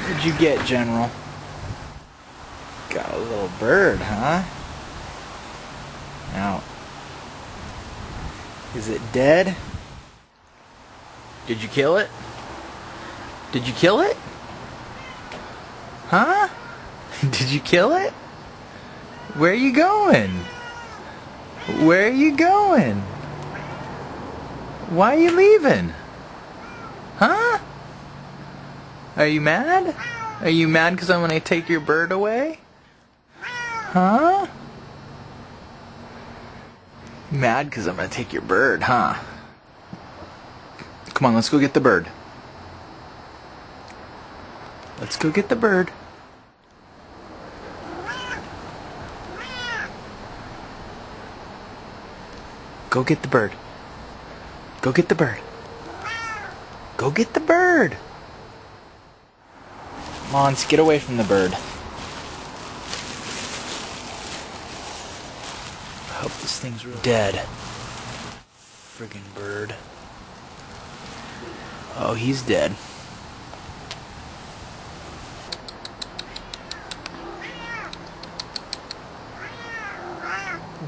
What'd you get, General? Got a little bird, huh? Now, is it dead? Did you kill it? Did you kill it? Huh? Did you kill it? Where are you going? Where are you going? Why are you leaving? Huh? Are you mad? Are you mad because I'm going to take your bird away? Huh? Mad because I'm going to take your bird, huh? Come on, let's go get the bird. Let's go get the bird. Go get the bird. Go get the bird. Go get the bird. Mons, get away from the bird. I hope this thing's real dead. Friggin' bird. Oh, he's dead.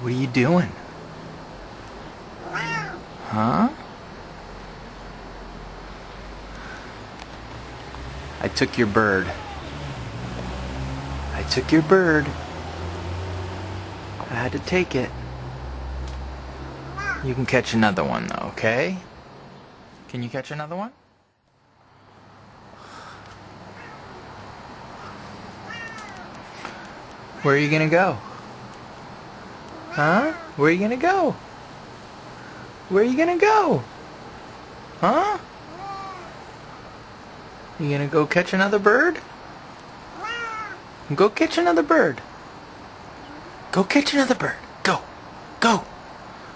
What are you doing? Huh? I took your bird. I took your bird. I had to take it. You can catch another one though, okay? Can you catch another one? Where are you gonna go? Huh? Where are you gonna go? Where are you gonna go? Huh? You gonna go catch another bird? Go catch another bird. Go catch another bird. Go. Go.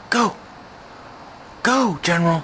Go. Go, General.